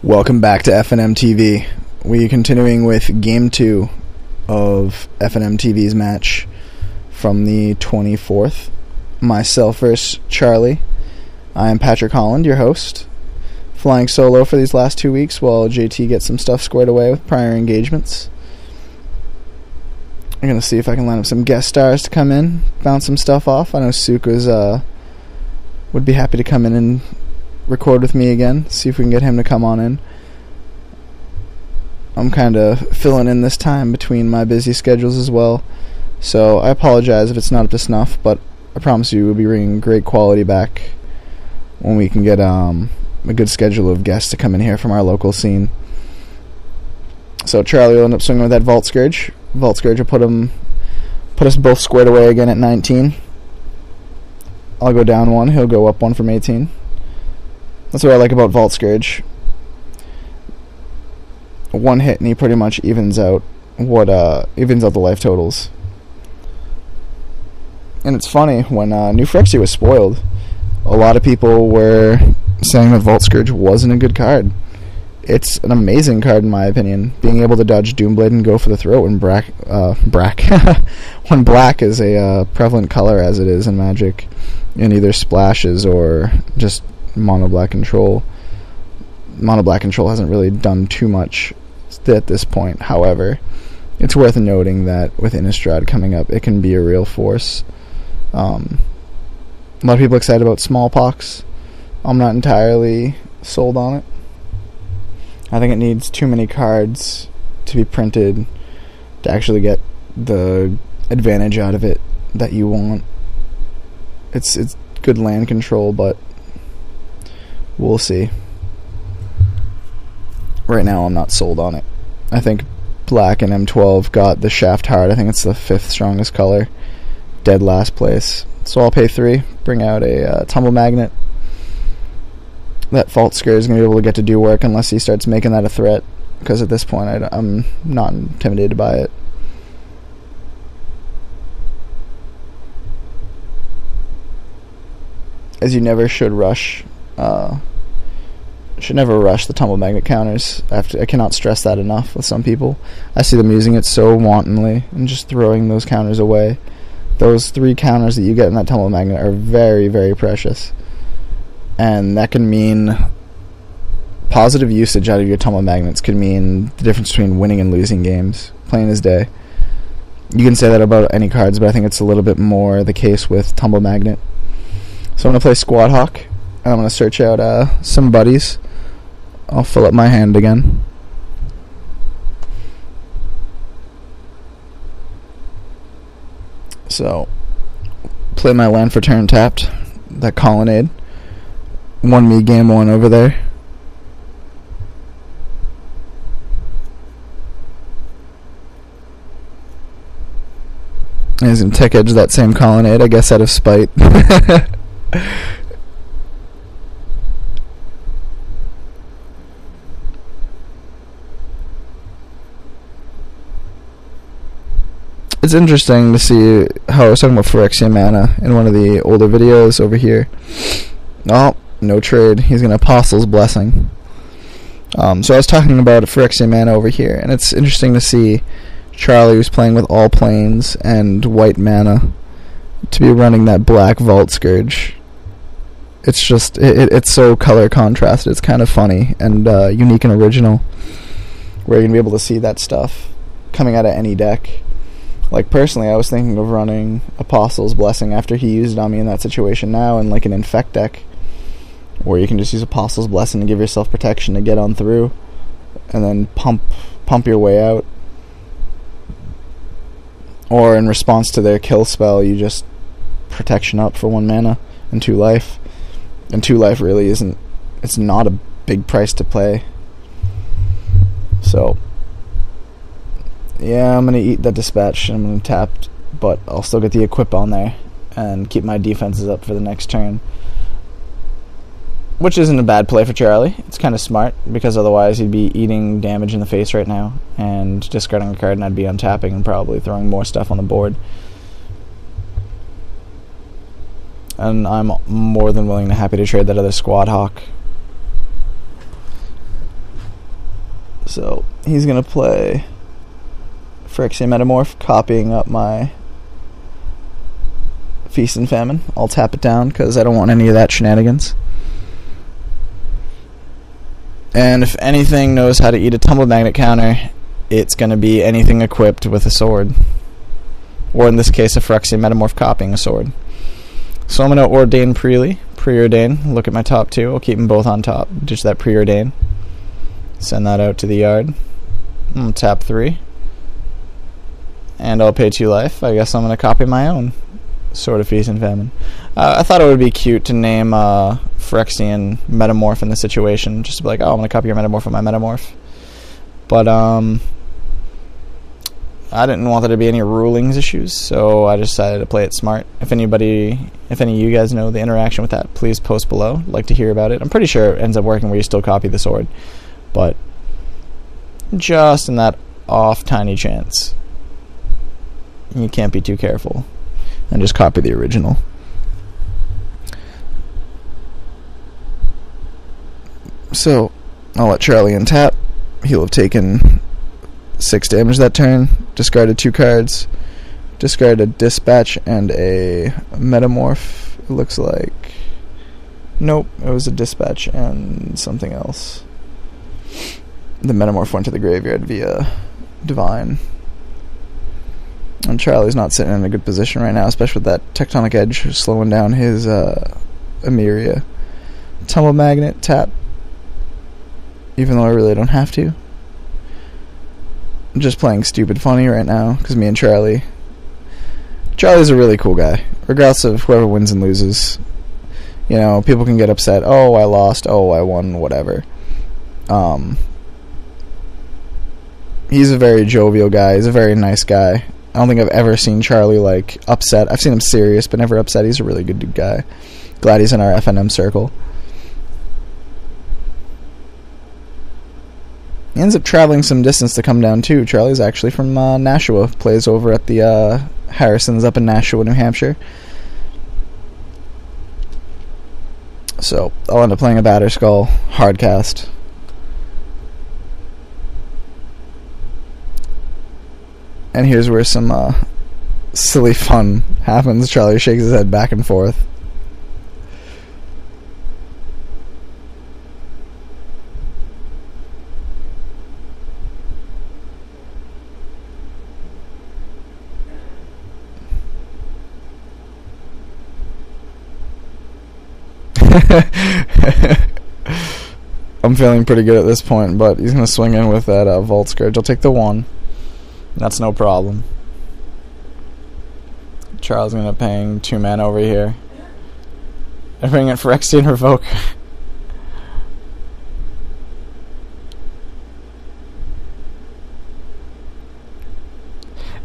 Welcome back to FNM TV. We are continuing with Game 2 of FNM TV's match from the 24th. Myself versus Charlie. I am Patrick Holland, your host, flying solo for these last 2 weeks while JT gets some stuff squared away with prior engagements. I'm going to see if I can line up some guest stars to come in, bounce some stuff off. I know Suka's would be happy to come in and record with me again, see if we can get him to come on in. I'm kind of filling in this time between my busy schedules as well, so I apologize if it's not up to snuff, but I promise you we'll be bringing great quality back when we can get a good schedule of guests to come in here from our local scene. So Charlie will end up swinging with that Vault Scourge. Vault Scourge will put us both squared away again at 19. I'll go down one, he'll go up one from 18. That's what I like about Vault Scourge. One hit and he pretty much evens out the life totals. And it's funny, when New Phyrexia was spoiled, a lot of people were saying that Vault Scourge wasn't a good card. It's an amazing card in my opinion. Being able to dodge Doomblade and go for the throat when when black is a prevalent color as it is in Magic, in either splashes or just mono black control. Mono black control hasn't really done too much at this point. However, it's worth noting that with Innistrad coming up, it can be a real force. A lot of people excited about Smallpox. I'm not entirely sold on it. I think it needs too many cards to be printed to actually get the advantage out of it that you want. It's good land control, but we'll see. Right now I'm not sold on it. I think black and M12 got the shaft hard. I think it's the 5th strongest color. Dead last place. So I'll pay 3, bring out a Tumble Magnet. That Vault Scourge is going to be able to get to do work unless he starts making that a threat, because at this point I'm not intimidated by it. As you never should rush the Tumble Magnet counters. I cannot stress that enough with some people. I see them using it so wantonly and just throwing those counters away. Those 3 counters that you get in that Tumble Magnet are very, very precious. And that can mean positive usage out of your Tumble Magnets could mean the difference between winning and losing games, plain as day. You can say that about any cards, but I think it's a little bit more the case with Tumble Magnet. So I'm going to play Squad Hawk, and I'm going to search out some buddies. I'll fill up my hand again. So, play my land for turn tapped, that Colonnade. Won me game 1 over there. And he's going to tech edge that same Colonnade, I guess out of spite. It's interesting to see how I was talking about Phyrexia Mana in one of the older videos over here. Oh, no trade. He's going to Apostle's Blessing. So I was talking about Phyrexia Mana over here, and it's interesting to see Charlie, who's playing with all planes and white mana, to be running that black Vault Scourge. It's just, it's so color contrasted. It's kind of funny and unique and original, where you're going to be able to see that stuff coming out of any deck. Like, personally, I was thinking of running Apostle's Blessing after he used it on me in that situation now in, like, an Infect deck, where you can just use Apostle's Blessing to give yourself protection to get on through, and then pump your way out. Or in response to their kill spell, you just protection up for 1 mana and 2 life. And 2 life really isn't, it's not a big price to play. So, yeah, I'm going to eat that Dispatch. I'm going to tap, but I'll still get the Equip on there and keep my defenses up for the next turn. Which isn't a bad play for Charlie. It's kind of smart, because otherwise he'd be eating damage in the face right now and discarding a card, and I'd be untapping and probably throwing more stuff on the board. And I'm more than willing to happy to trade that other Squad Hawk. So he's going to play Phyrexian Metamorph, copying up my Feast and Famine. I'll tap it down because I don't want any of that shenanigans. And if anything knows how to eat a Tumble Magnet counter, it's going to be anything equipped with a sword. Or in this case, a Phyrexian Metamorph copying a sword. So I'm going to Ordain Preordain. Look at my top two. I'll keep them both on top. Ditch that Preordain. Send that out to the yard. I'm going to tap 3. And I'll pay 2 life. I guess I'm going to copy my own Sword of Feast and Famine. I thought it would be cute to name Phyrexian Metamorph in this situation. Just to be like, oh, I'm going to copy your Metamorph with my Metamorph. But, I didn't want there to be any rulings issues, so I decided to play it smart. If any of you guys know the interaction with that, please post below. I'd like to hear about it. I'm pretty sure it ends up working where you still copy the sword. But, just in that off tiny chance, you can't be too careful and just copy the original. So I'll let Charlie untap. He'll have taken 6 damage that turn, discarded 2 cards, discarded a Dispatch and a Metamorph, it looks like. Nope, it was a Dispatch and something else. The Metamorph went to the graveyard via Divine. And Charlie's not sitting in a good position right now, especially with that Tectonic Edge slowing down his Emeria. Tumble Magnet, tap. Even though I really don't have to. I'm just playing stupid funny right now, because me and Charlie's a really cool guy. Regardless of whoever wins and loses. You know, people can get upset, oh, I lost, oh, I won, whatever. He's a very jovial guy, he's a very nice guy. I don't think I've ever seen Charlie, like, upset. I've seen him serious, but never upset. He's a really good guy. Glad he's in our FNM circle. He ends up traveling some distance to come down, too. Charlie's actually from Nashua. Plays over at the Harrisons up in Nashua, New Hampshire. So, I'll end up playing a Batterskull hardcast. And here's where some silly fun happens. Charlie shakes his head back and forth. I'm feeling pretty good at this point, but he's going to swing in with that Vault Scourge. I'll take the 1. That's no problem. Charles going to paying 2 mana over here. I bring in Phyrexian Revoke.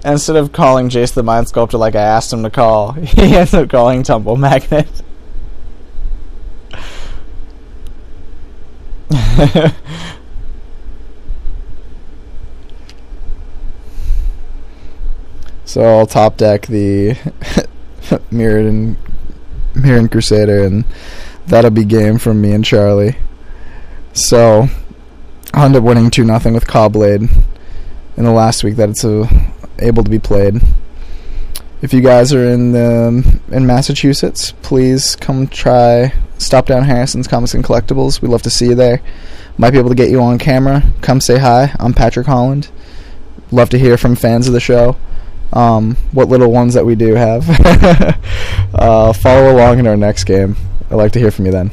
Instead of calling Jace the Mind Sculptor like I asked him to call, he ends up calling Tumble Magnet. So I'll top deck the Mirrodin Crusader, and that'll be game from me and Charlie. So I'll end up winning 2-0 with Caw-Blade in the last week that it's able to be played. If you guys are in Massachusetts, please come stop down Harrison's Comics and Collectibles. We'd love to see you there. Might be able to get you on camera. Come say hi. I'm Patrick Holland. Love to hear from fans of the show. What little ones that we do have. Follow along in our next game. I'd like to hear from you then.